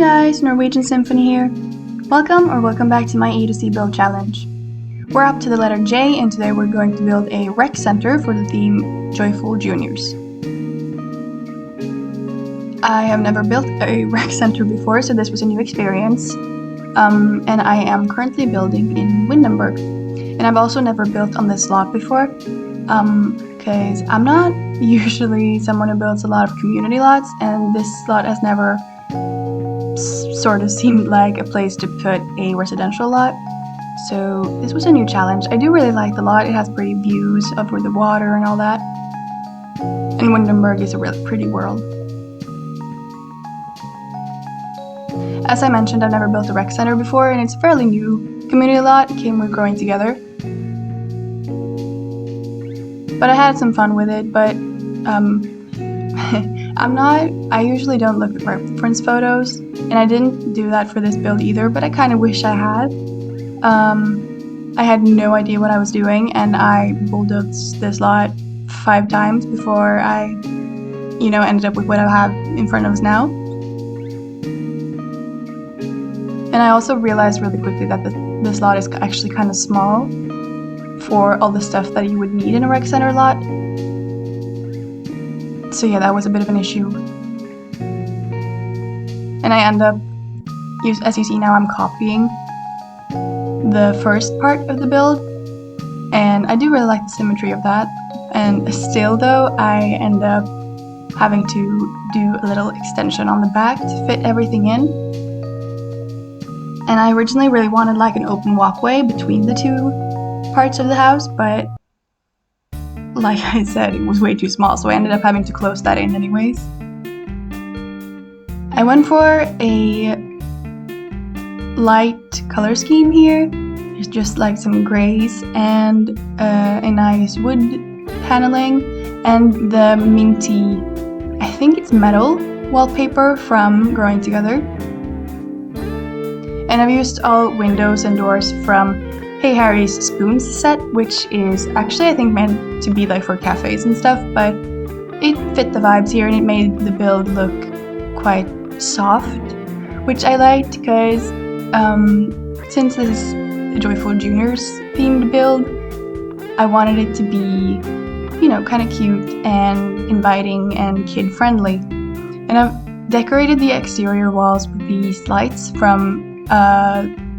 guys, Norwegian Symphony here. Welcome back to my A to C build challenge. We're up to the letter J, and today we're going to build a rec center for the theme Joyful Juniors. I have never built a rec center before, so this was a new experience. And I am currently building in Windenburg. And I've also never built on this lot before, because I'm not usually someone who builds a lot of community lots, and this lot has never sort of seemed like a place to put a residential lot. So this was a new challenge. I do really like the lot. It has pretty views over the water and all that. And Windenburg is a really pretty world. As I mentioned, I've never built a rec center before, and it's a fairly new community lot. It came with growing together. But I had some fun with it, but I usually don't look at reference photos, and I didn't do that for this build either, but I kind of wish I had. I had no idea what I was doing, and I bulldozed this lot 5 times before I, ended up with what I have in front of us now. And I also realized really quickly that this lot is actually kind of small for all the stuff that you would need in a rec center lot. So yeah, that was a bit of an issue. And I end up, as you see now, I'm copying the first part of the build, and I do really like the symmetry of that. And still though, I end up having to do a little extension on the back to fit everything in. And I originally really wanted like an open walkway between the two parts of the house, but like I said, it was way too small, so I ended up having to close that in anyways. I went for a light color scheme here. It's just like some grays and a nice wood paneling and the minty, I think it's metal wallpaper from Growing Together. And I've used all windows and doors from HeyHarrie's Spoons set, which is actually I think meant to be like for cafes and stuff, but it fit the vibes here and it made the build look quite soft, which I liked because since this is a Joyful Juniors themed build, I wanted it to be, kind of cute and inviting and kid friendly. And I've decorated the exterior walls with these lights from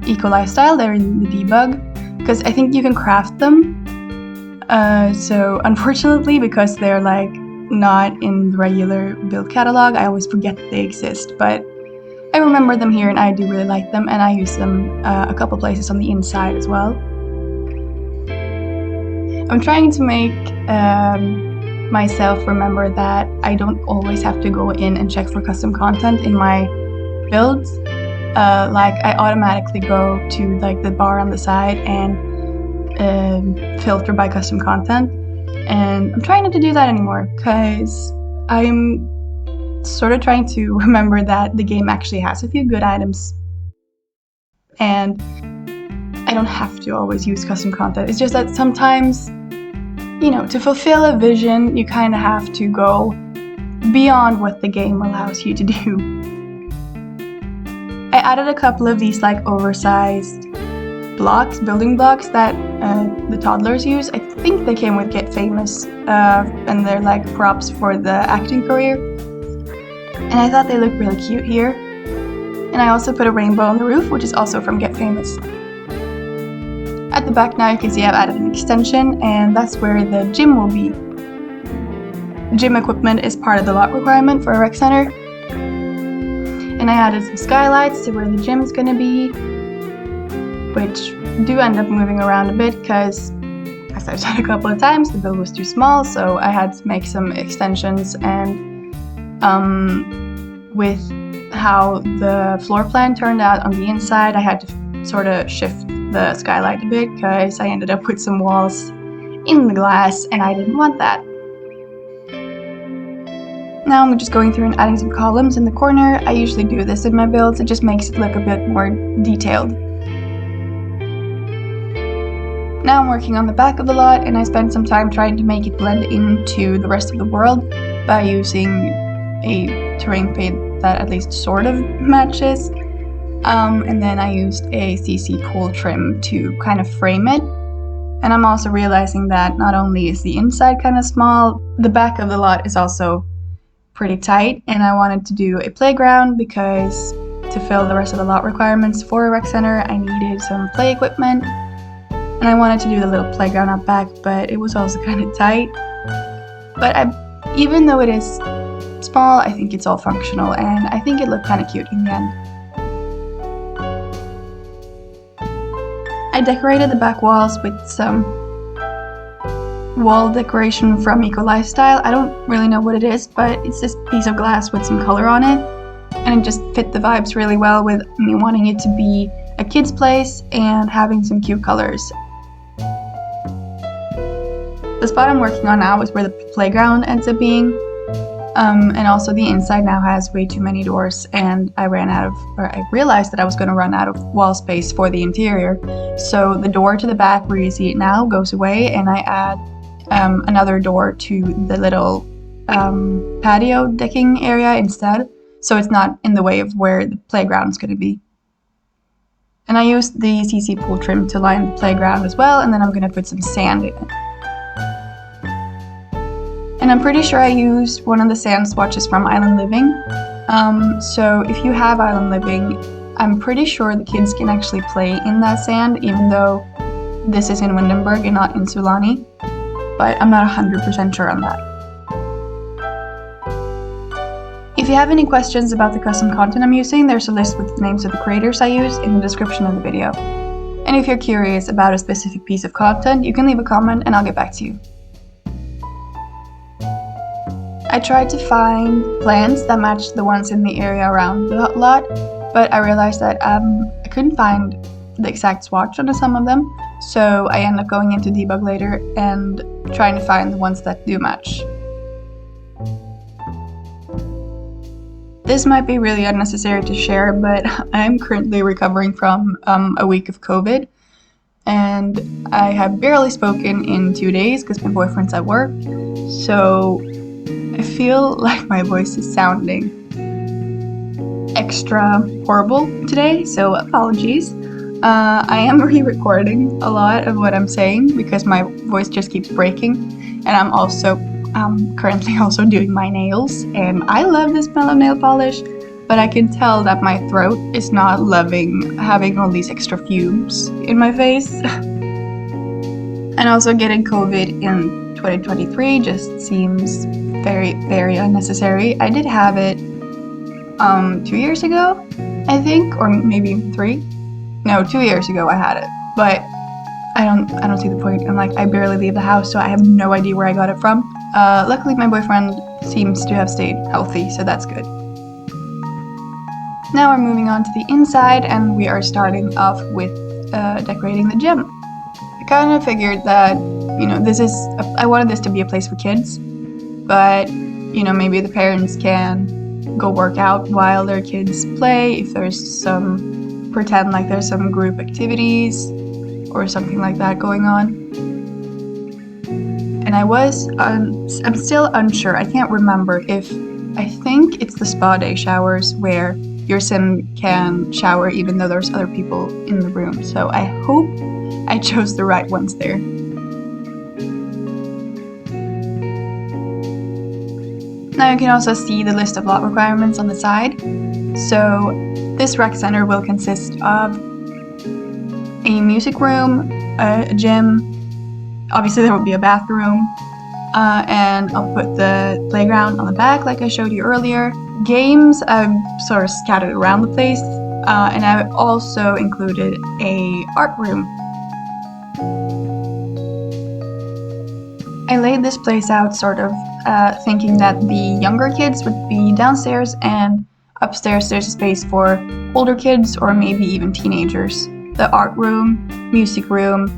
Eco Lifestyle. They're in the debug, because I think you can craft them. So unfortunately, because they're like not in the regular build catalog, I always forget that they exist, but I remember them here and I do really like them, and I use them a couple places on the inside as well. I'm trying to make myself remember that I don't always have to go in and check for custom content in my builds. Like I automatically go to like the bar on the side and filter by custom content, and I'm trying not to do that anymore because I'm sort of trying to remember that the game actually has a few good items and I don't have to always use custom content. It's just that sometimes, to fulfill a vision, you kind of have to go beyond what the game allows you to do. I added a couple of these like oversized building blocks that the toddlers use. I think they came with Get Famous, and they're like props for the acting career. And I thought they looked really cute here. And I also put a rainbow on the roof, which is also from Get Famous. At the back now you can see I've added an extension, and that's where the gym will be. Gym equipment is part of the lot requirement for a rec center. And I added some skylights to where the gym's gonna be, which do end up moving around a bit because, as I've said a couple of times, the build was too small, so I had to make some extensions. And with how the floor plan turned out on the inside, I had to sort of shift the skylight a bit because I ended up with some walls in the glass and I didn't want that. Now I'm just going through and adding some columns in the corner. I usually do this in my builds, it just makes it look a bit more detailed. Now I'm working on the back of the lot, and I spent some time trying to make it blend into the rest of the world by using a terrain paint that at least sort of matches. And then I used a CC pool trim to kind of frame it. And I'm also realizing that not only is the inside kind of small, the back of the lot is also pretty tight, and I wanted to do a playground because to fill the rest of the lot requirements for a rec center, I needed some play equipment, and I wanted to do the little playground out back, but it was also kind of tight. But even though it is small, I think it's all functional, and I think it looked kind of cute in the end. I decorated the back walls with some wall decoration from Eco Lifestyle. I don't really know what it is, but it's this piece of glass with some color on it, and it just fit the vibes really well with me wanting it to be a kid's place and having some cute colors. The spot I'm working on now is where the playground ends up being, and also the inside now has way too many doors, and I realized that I was going to run out of wall space for the interior. So the door to the back where you see it now goes away, and I add another door to the little patio decking area instead, so it's not in the way of where the playground's going to be. And I used the CC pool trim to line the playground as well, and then I'm going to put some sand in it. And I'm pretty sure I used one of the sand swatches from Island Living. So if you have Island Living, I'm pretty sure the kids can actually play in that sand, even though this is in Windenburg and not in Sulani. But I'm not 100% sure on that. If you have any questions about the custom content I'm using, there's a list with the names of the creators I use in the description of the video. And if you're curious about a specific piece of content, you can leave a comment and I'll get back to you. I tried to find plants that matched the ones in the area around the lot, but I realized that I couldn't find the exact swatch on some of them, so I ended up going into debug later and trying to find the ones that do match. This might be really unnecessary to share, but I'm currently recovering from a week of COVID, and I have barely spoken in 2 days because my boyfriend's at work, so I feel like my voice is sounding extra horrible today, so apologies. I am re-recording a lot of what I'm saying because my voice just keeps breaking, and I'm also currently also doing my nails, and I love the smell of nail polish, but I can tell that my throat is not loving having all these extra fumes in my face. And also getting COVID in 2023 just seems very, very unnecessary. I did have it 2 years ago, I think, or maybe 3. No, 2 years ago I had it, but I don't see the point. I'm like, I barely leave the house, so I have no idea where I got it from. Luckily my boyfriend seems to have stayed healthy, so that's good. Now we're moving on to the inside, and we are starting off with decorating the gym. I kind of figured that, I wanted this to be a place for kids, but, maybe the parents can go work out while their kids play, if there's pretend like there's some group activities or something like that going on. And I'm still unsure, I can't remember I think it's the spa day showers where your sim can shower even though there's other people in the room, so I hope I chose the right ones there. Now you can also see the list of lot requirements on the side. So this rec center will consist of a music room, a gym, obviously there will be a bathroom, and I'll put the playground on the back like I showed you earlier. Games I've sort of scattered around the place, and I've also included a art room. I laid this place out sort of thinking that the younger kids would be downstairs, and upstairs there's a space for older kids or maybe even teenagers. The art room, music room,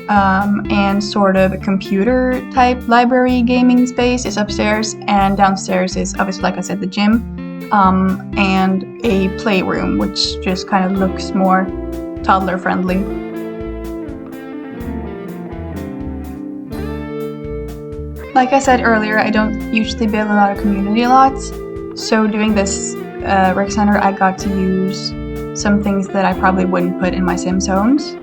and sort of a computer type library gaming space is upstairs, and downstairs is obviously, like I said, the gym, and a playroom, which just kind of looks more toddler friendly. Like I said earlier, I don't usually build a lot of community lots, So doing this rec center, I got to use some things that I probably wouldn't put in my Sims homes,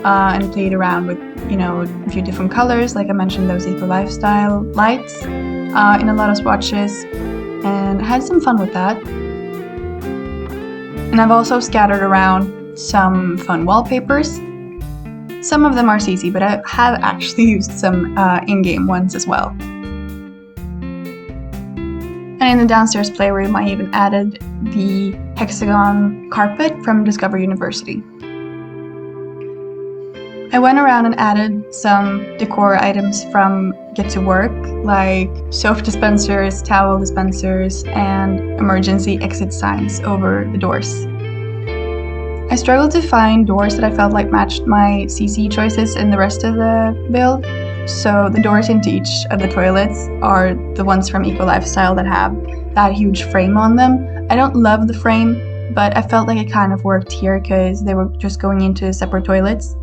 and played around with, a few different colors, like I mentioned, those eco lifestyle lights in a lot of swatches, and had some fun with that. And I've also scattered around some fun wallpapers. Some of them are CC, but I have actually used some in-game ones as well. And in the downstairs playroom, I even added the hexagon carpet from Discover University. I went around and added some decor items from Get to Work, like soap dispensers, towel dispensers, and emergency exit signs over the doors. I struggled to find doors that I felt like matched my CC choices in the rest of the build, so the doors into each of the toilets are the ones from Eco Lifestyle that have that huge frame on them. I don't love the frame, but I felt like it kind of worked here because they were just going into separate toilets.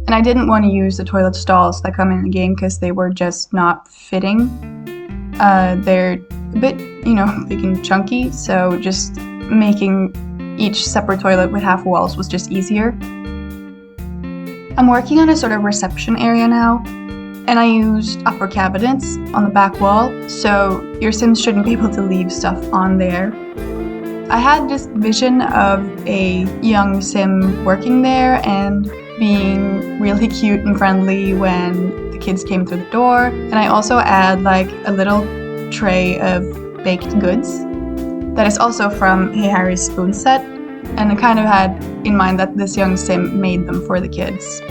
And I didn't want to use the toilet stalls that come in the game because they were just not fitting. They're a bit, big and chunky, so just making each separate toilet with half walls was just easier. I'm working on a sort of reception area now, and I used upper cabinets on the back wall, so your Sims shouldn't be able to leave stuff on there. I had this vision of a young Sim working there and being really cute and friendly when the kids came through the door. And I also add like a little tray of baked goods that is also from HeyHarrie's spoon set. And I kind of had in mind that this young Sim made them for the kids.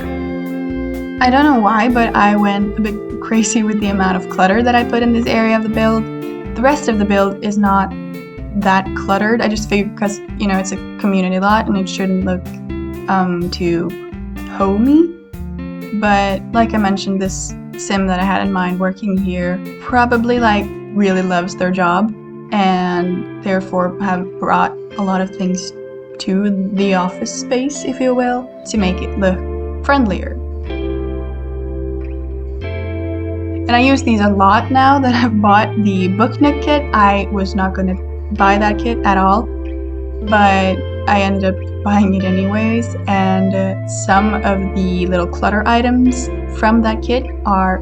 I don't know why, but I went a bit crazy with the amount of clutter that I put in this area of the build. The rest of the build is not that cluttered. I just figured because, it's a community lot and it shouldn't look too homey. But like I mentioned, this Sim that I had in mind working here probably really loves their job and therefore have brought a lot of things to the office space, if you will, to make it look friendlier. And I use these a lot now that I've bought the Book Nook kit. I was not going to buy that kit at all, but I ended up buying it anyways, and some of the little clutter items from that kit are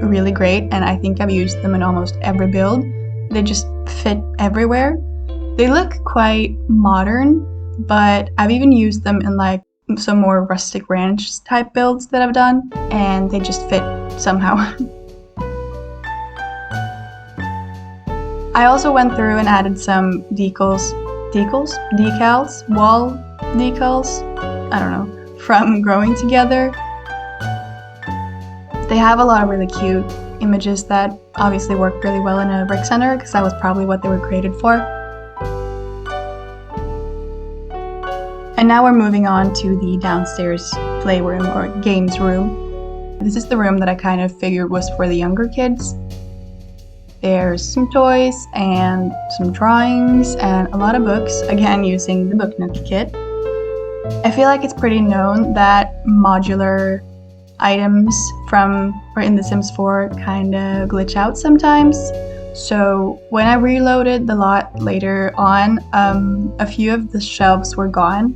really great, and I think I've used them in almost every build. They just fit everywhere. They look quite modern, but I've even used them in some more rustic ranch type builds that I've done, and they just fit somehow. I also went through and added some decals, wall decals, I don't know, from Growing Together. They have a lot of really cute images that obviously work really well in a rec center because that was probably what they were created for. And now we're moving on to the downstairs playroom or games room. This is the room that I kind of figured was for the younger kids. There's some toys and some drawings and a lot of books, again using the Book Nook kit. I feel like it's pretty known that modular items from or in The Sims 4 kind of glitch out sometimes. So when I reloaded the lot later on, a few of the shelves were gone,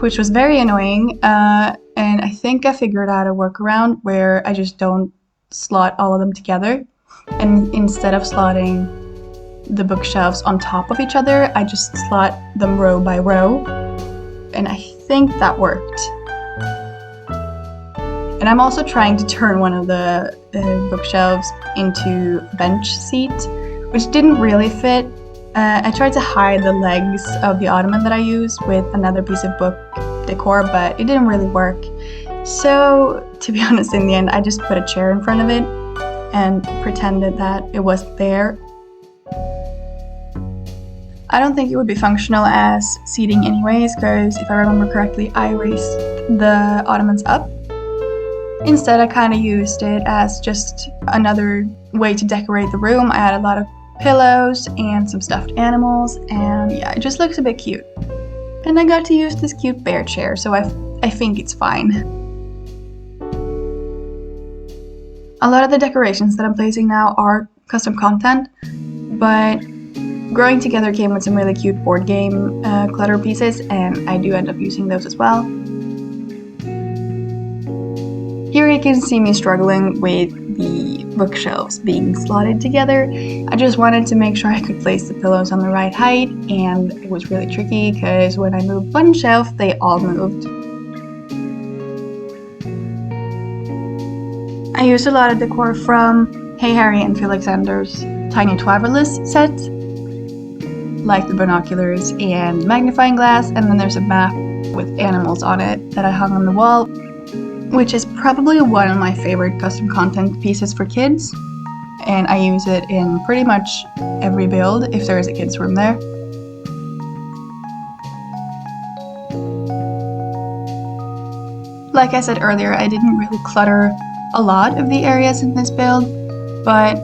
which was very annoying. And I think I figured out a workaround where I just don't slot all of them together. And instead of slotting the bookshelves on top of each other, I just slot them row by row. And I think that worked. And I'm also trying to turn one of the bookshelves into a bench seat, which didn't really fit. I tried to hide the legs of the ottoman that I used with another piece of book decor, but it didn't really work. So, to be honest, in the end, I just put a chair in front of it and pretended that it wasn't there. I don't think it would be functional as seating anyways, because if I remember correctly, I raised the ottomans up. Instead, I kind of used it as just another way to decorate the room. I had a lot of pillows and some stuffed animals, and yeah, it just looks a bit cute. And I got to use this cute bear chair, so I think it's fine. A lot of the decorations that I'm placing now are custom content, but Growing Together came with some really cute board game clutter pieces, and I do end up using those as well. Here you can see me struggling with the bookshelves being slotted together. I just wanted to make sure I could place the pillows on the right height, and it was really tricky because when I moved one shelf, they all moved. I used a lot of decor from HeyHarrie and felixandre's Tiny Travelers set, like the binoculars and magnifying glass, and then there's a map with animals on it that I hung on the wall, which is probably one of my favorite custom content pieces for kids, and I use it in pretty much every build if there is a kids room there. Like I said earlier, I didn't really clutter a lot of the areas in this build, but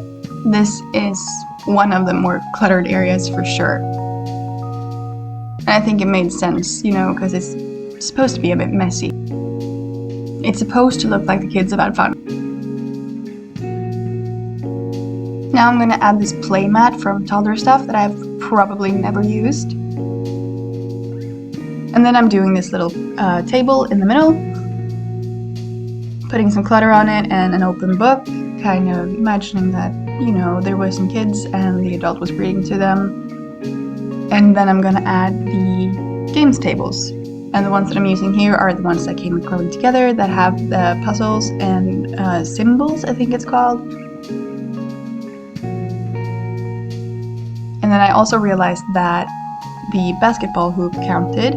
this is one of the more cluttered areas for sure. And I think it made sense, you know, because it's supposed to be a bit messy. It's supposed to look like the kids have had fun. Now I'm gonna add this play mat from Toddler Stuff that I've probably never used. And then I'm doing this little table in the middle, putting some clutter on it and an open book, kind of imagining that, you know, there were some kids and the adult was reading to them. And then I'm gonna add the games tables. And the ones that I'm using here are the ones that came with Growing Together that have the puzzles and symbols, I think it's called. And then I also realized that the basketball hoop counted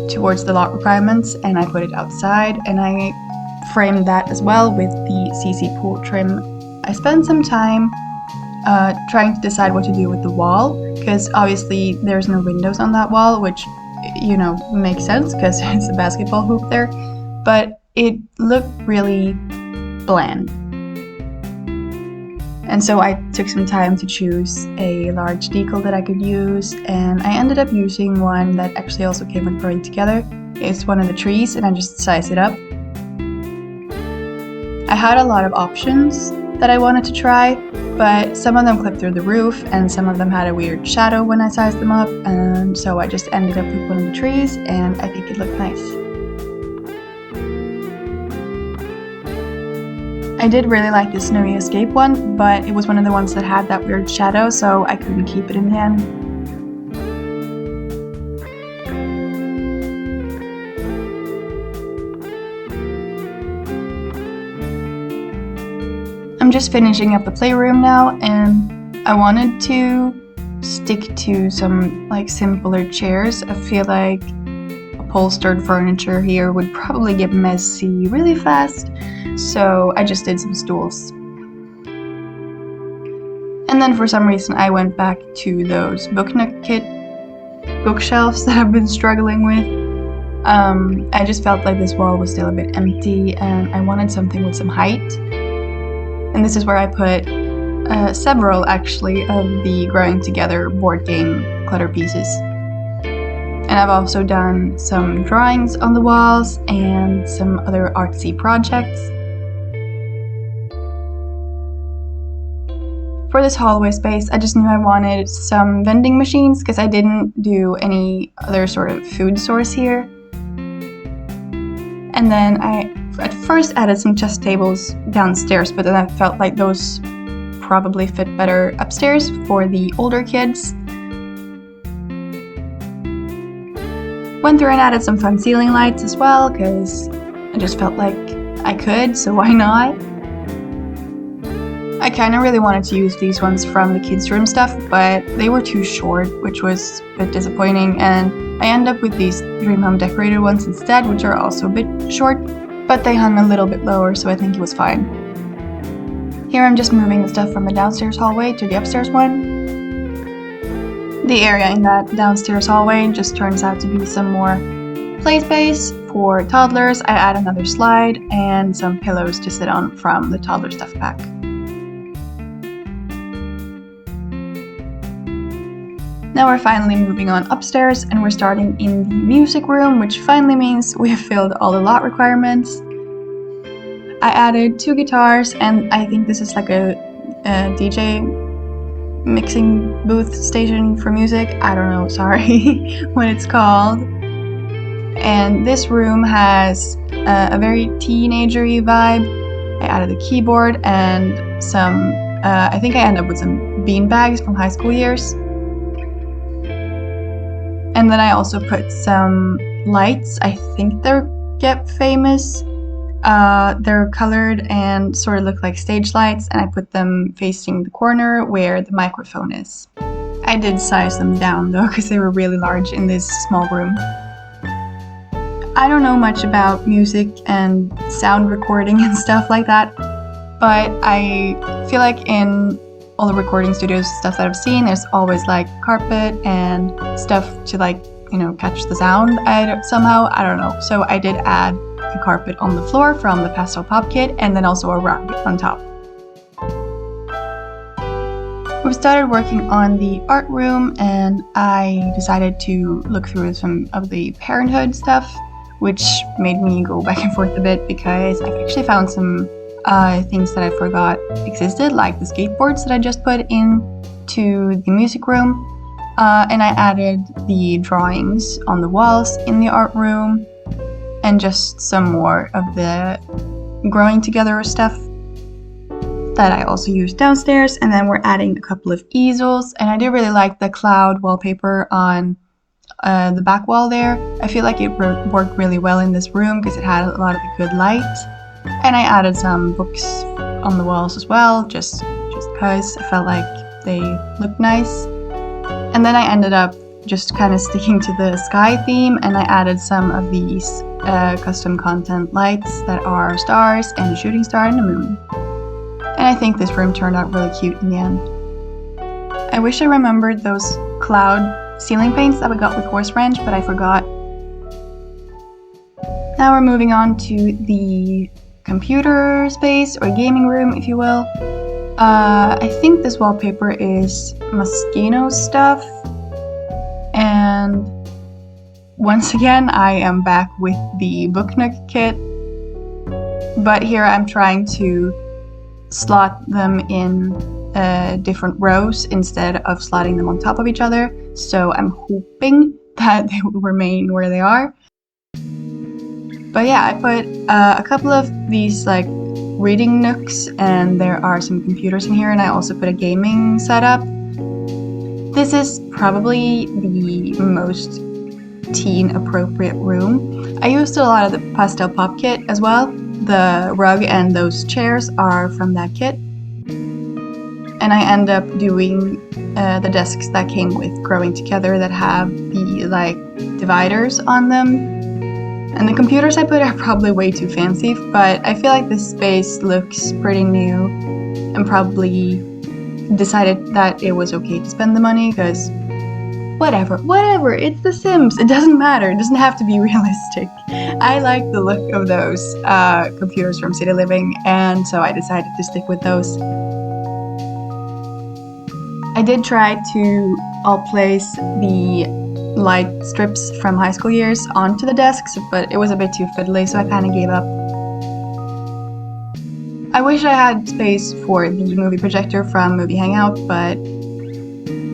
towards the lot requirements, and I put it outside, and I framed that as well with the CC pool trim. I spent some time trying to decide what to do with the wall, because obviously there's no windows on that wall, which, you know, makes sense because it's a basketball hoop there, but it looked really bland. And so I took some time to choose a large decal that I could use, and I ended up using one that actually also came with Growing Together. It's one of the trees, and I just sized it up. I had a lot of options that I wanted to try, but some of them clipped through the roof and some of them had a weird shadow when I sized them up, and so I just ended up with one of the trees, and I think it looked nice. I did really like the Snowy Escape one, but it was one of the ones that had that weird shadow, so I couldn't keep it in the end. I'm just finishing up the playroom now, and I wanted to stick to some like simpler chairs. I feel like upholstered furniture here would probably get messy really fast, so I just did some stools. And then for some reason I went back to those Book Nook kit bookshelves that I've been struggling with. I just felt like this wall was still a bit empty and I wanted something with some height. And this is where I put several actually of the Growing Together board game clutter pieces. And I've also done some drawings on the walls and some other artsy projects. For this hallway space, I just knew I wanted some vending machines because I didn't do any other sort of food source here. And then I at first added some chess tables downstairs, but then I felt like those probably fit better upstairs for the older kids. Went through and added some fun ceiling lights as well, because I just felt like I could, so why not? I kind of really wanted to use these ones from the kids' room stuff, but they were too short, which was a bit disappointing, and I ended up with these Dream Home decorated ones instead, which are also a bit short, but they hung a little bit lower, so I think it was fine. Here I'm just moving the stuff from the downstairs hallway to the upstairs one. The area in that downstairs hallway just turns out to be some more play space for toddlers. I add another slide and some pillows to sit on from the toddler stuff pack. Now we're finally moving on upstairs and we're starting in the music room, which finally means we have filled all the lot requirements. I added 2 guitars, and I think this is like a DJ mixing booth station for music. I don't know, sorry, what it's called. And this room has a very teenagery vibe. I added a keyboard and some, I think I ended up with some beanbags from high school years. And then I also put some lights. I think they're Get Famous. They're colored and sort of look like stage lights, and I put them facing the corner where the microphone is. I did size them down though, because they were really large in this small room. I don't know much about music and sound recording and stuff like that, but I feel like in all the recording studios stuff that I've seen, there's always like carpet and stuff to like, you know, catch the sound somehow, I don't know. So I did add a carpet on the floor from the pastel pop kit and then also a rug on top. We started working on the art room and I decided to look through some of the Parenthood stuff, which made me go back and forth a bit because I've actually found some things that I forgot existed, like the skateboards that I just put into the music room. And I added the drawings on the walls in the art room and just some more of the growing together stuff that I also used downstairs. And then we're adding a couple of easels, and I do really like the cloud wallpaper on the back wall there. I feel like it worked really well in this room because it had a lot of good light. And I added some books on the walls as well, just because I felt like they looked nice. And then I ended up just kind of sticking to the sky theme, and I added some of these custom content lights that are stars and a shooting star and a moon. And I think this room turned out really cute in the end. I wish I remembered those cloud ceiling paints that we got with Horse Ranch, but I forgot. Now we're moving on to the computer space, or gaming room if you will. I think this wallpaper is Moschino stuff, and once again I am back with the Book Nook kit, but here I'm trying to slot them in different rows instead of slotting them on top of each other, so I'm hoping that they will remain where they are. But yeah, I put a couple of these like reading nooks, and there are some computers in here, and I also put a gaming setup. This is probably the most teen appropriate room. I used a lot of the pastel pop kit as well. The rug and those chairs are from that kit. And I end up doing the desks that came with Growing Together that have the like dividers on them. And the computers I put are probably way too fancy, but I feel like this space looks pretty new and probably decided that it was okay to spend the money because whatever, it's The Sims, it doesn't matter, it doesn't have to be realistic. I like the look of those computers from City Living, and so I decided to stick with those. I did try to all place the light strips from high school years onto the desks, but it was a bit too fiddly, so I kind of gave up. I wish I had space for the movie projector from Movie Hangout, but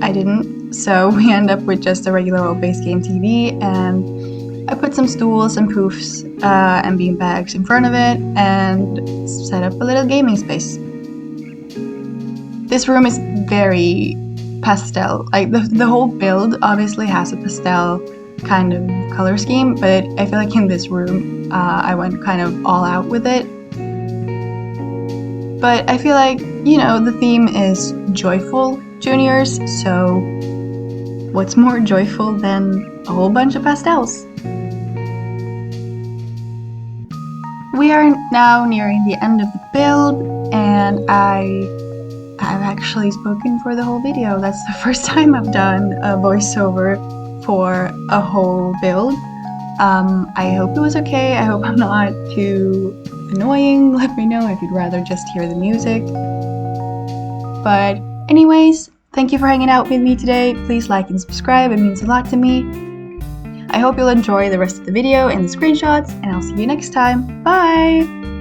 I didn't, so we end up with just a regular old base game TV, and I put some stools and poofs and bean bags in front of it and set up a little gaming space. This room is very pastel. Like the whole build obviously has a pastel kind of color scheme, but I feel like in this room I went kind of all out with it. But I feel like, you know, the theme is joyful juniors, so what's more joyful than a whole bunch of pastels? We are now nearing the end of the build, and I've actually spoken for the whole video. That's the first time I've done a voiceover for a whole build. I hope it was okay. I hope I'm not too annoying. Let me know if you'd rather just hear the music. But anyways, thank you for hanging out with me today. Please like and subscribe. It means a lot to me. I hope you'll enjoy the rest of the video and the screenshots, and I'll see you next time. Bye!